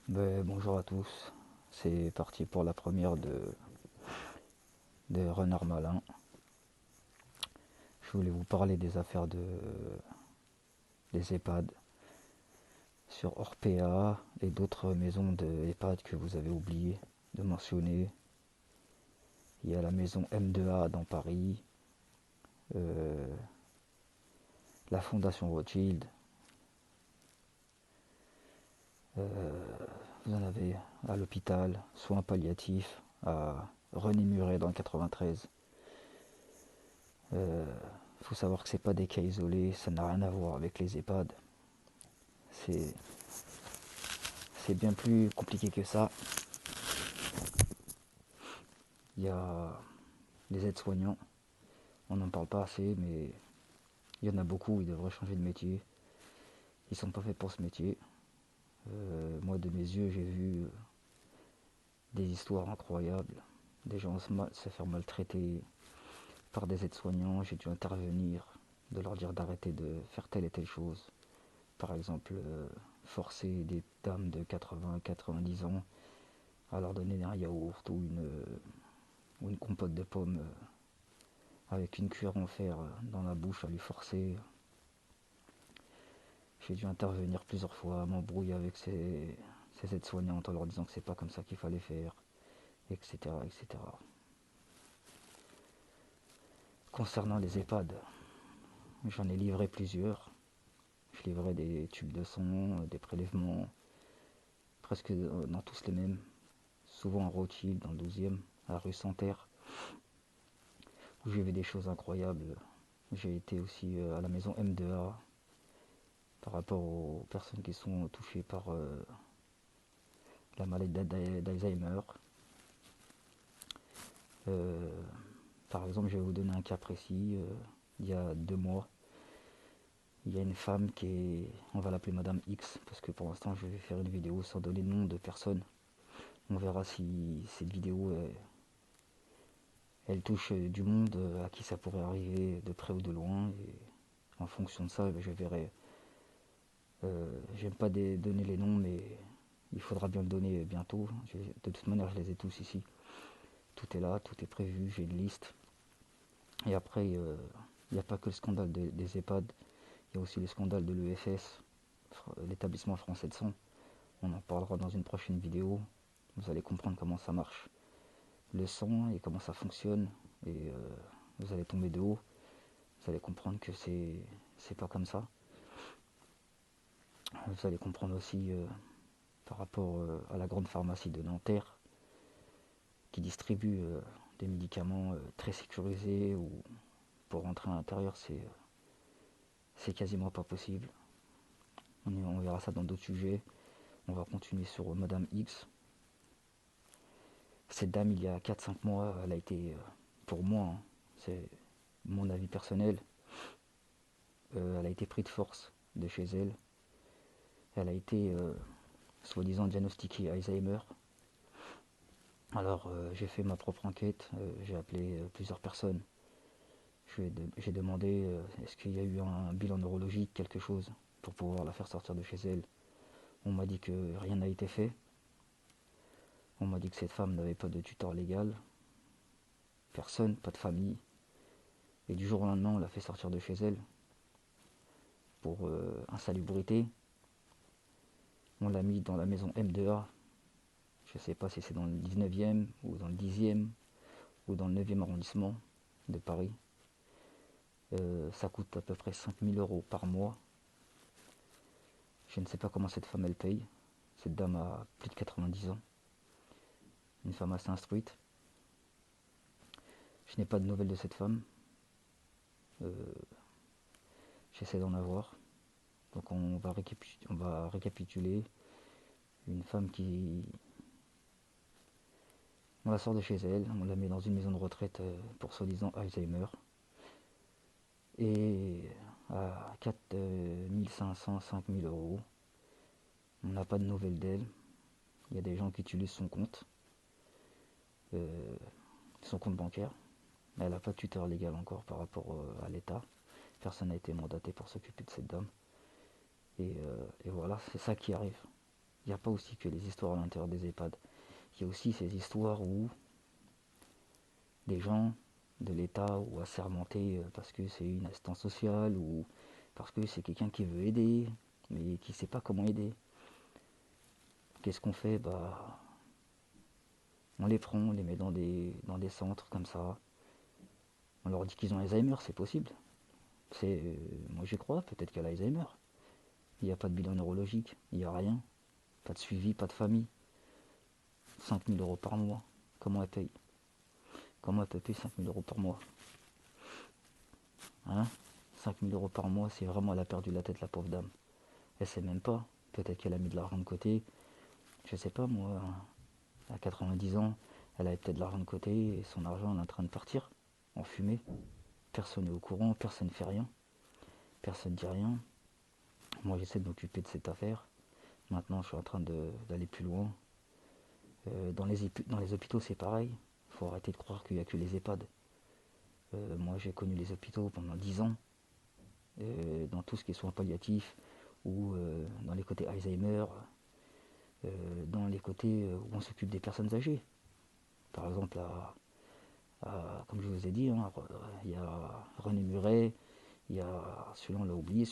Bonjour à tous, c'est parti pour la première de Renard Malin. Je voulais vous parler des affaires des EHPAD sur Orpea et d'autres maisons de EHPAD que vous avez oublié de mentionner. Il y a la maison M2A dans Paris, euh, la Fondation Rothschild, vous en avez à l'hôpital, soins palliatifs à René Muret dans le 93. Faut savoir que c'est pas des cas isolés, ça n'a rien à voir avec les EHPAD. C'est c'est bien plus compliqué que ça. Il y a les aides-soignants, on n'en parle pas assez, mais il y en a beaucoup, ils devraient changer de métier. Ils sont pas faits pour ce métier. Moi, de mes yeux, j'ai vu des histoires incroyables. Des gens se faire maltraiter par des aides-soignants. J'ai dû intervenir, de leur dire d'arrêter de faire telle et telle chose. Par exemple, forcer des dames de 80-90 ans à leur donner un yaourt ou une compote de pommes avec une cuillère en fer dans la bouche à lui forcer. J'ai dû intervenir plusieurs fois, m'embrouiller avec ces aides-soignantes en leur disant que c'est pas comme ça qu'il fallait faire, etc., etc. Concernant les EHPAD, j'en ai livré plusieurs. Je livrais des tubes de son, des prélèvements, presque dans tous les mêmes. Souvent à Rothschild, dans le 12e, à la rue Santerre, où j'ai vu des choses incroyables. J'ai été aussi à la maison M2A par rapport aux personnes qui sont touchées par la maladie d'Alzheimer. Euh, Par exemple, je vais vous donner un cas précis. Il y a 2 mois, il y a une femme qui est, on va l'appeler Madame X, parce que pour l'instant, je vais faire une vidéo sans donner le nom de personne. On verra si cette vidéo, elle touche du monde à qui ça pourrait arriver de près ou de loin. Et en fonction de ça, je verrai. J'aime pas donner les noms, mais il faudra bien le donner bientôt. De toute manière, je les ai tous ici. Tout est là, tout est prévu, j'ai une liste. Et après, il n'y a pas que le scandale des EHPAD, il y a aussi le scandale de l'EFS, l'établissement français de sang. On en parlera dans une prochaine vidéo. Vous allez comprendre comment ça marche, le sang et comment ça fonctionne. Et vous allez tomber de haut. Vous allez comprendre que c'est pas comme ça. Vous allez comprendre aussi par rapport à la grande pharmacie de Nanterre qui distribue des médicaments très sécurisés ou pour rentrer à l'intérieur c'est quasiment pas possible. On verra ça dans d'autres sujets. On va continuer sur Madame X. Cette dame, il y a 4-5 mois, elle a été, pour moi, hein, c'est mon avis personnel, elle a été prise de force de chez elle. Elle a été, soi-disant, diagnostiquée Alzheimer. Alors, j'ai fait ma propre enquête, j'ai appelé plusieurs personnes. J'ai demandé est-ce qu'il y a eu un bilan neurologique, quelque chose, pour pouvoir la faire sortir de chez elle. On m'a dit que rien n'a été fait. On m'a dit que cette femme n'avait pas de tuteur légal, personne, pas de famille. Et du jour au lendemain, on l'a fait sortir de chez elle pour insalubrité. On l'a mis dans la maison M2A. Je ne sais pas si c'est dans le 19e ou dans le 10e ou dans le 9e arrondissement de Paris. Ça coûte à peu près 5 000 € par mois. Je ne sais pas comment cette femme elle paye. Cette dame a plus de 90 ans. Une femme assez instruite. Je n'ai pas de nouvelles de cette femme. Euh, J'essaie d'en avoir. Donc on va récapituler. Une femme qui... On la sort de chez elle, on la met dans une maison de retraite pour soi-disant Alzheimer. Et à 4 500, 5 000 €, on n'a pas de nouvelles d'elle. Il y a des gens qui utilisent euh, son compte bancaire. Elle n'a pas de tuteur légal encore par rapport à l'État. Personne n'a été mandaté pour s'occuper de cette dame. Et voilà, c'est ça qui arrive. Il n'y a pas aussi que les histoires à l'intérieur des EHPAD. Il y a aussi ces histoires où des gens de l'État ou assermentés parce que c'est une assistance sociale ou parce que c'est quelqu'un qui veut aider mais qui ne sait pas comment aider. Qu'est-ce qu'on fait? Bah, on les prend, on les met dans des centres comme ça. On leur dit qu'ils ont Alzheimer, c'est possible. Moi j'y crois, peut-être qu'elle a Alzheimer. Il n'y a pas de bilan neurologique, il n'y a rien. Pas de suivi, pas de famille. 5 000 € par mois. Comment elle paye? Comment elle peut payer 5 000 € par mois? Hein? 5 000 € par mois, c'est vraiment elle a perdu la tête, la pauvre dame. Elle sait même pas. Peut-être qu'elle a mis de l'argent de côté. Je sais pas moi. À 90 ans, elle avait peut-être de l'argent de côté et son argent est en train de partir en fumée. Personne n'est au courant, personne ne fait rien. Personne ne dit rien. Moi j'essaie de m'occuper de cette affaire. Maintenant je suis en train d'aller plus loin. Dans les hôpitaux c'est pareil. Il faut arrêter de croire qu'il n'y a que les EHPAD. Moi j'ai connu les hôpitaux pendant 10 ans. Dans tout ce qui est soins palliatifs ou dans les côtés Alzheimer, dans les côtés où on s'occupe des personnes âgées. Par exemple, comme je vous ai dit, hein, il y a René Muret, il y a celui-là on l'a oublié,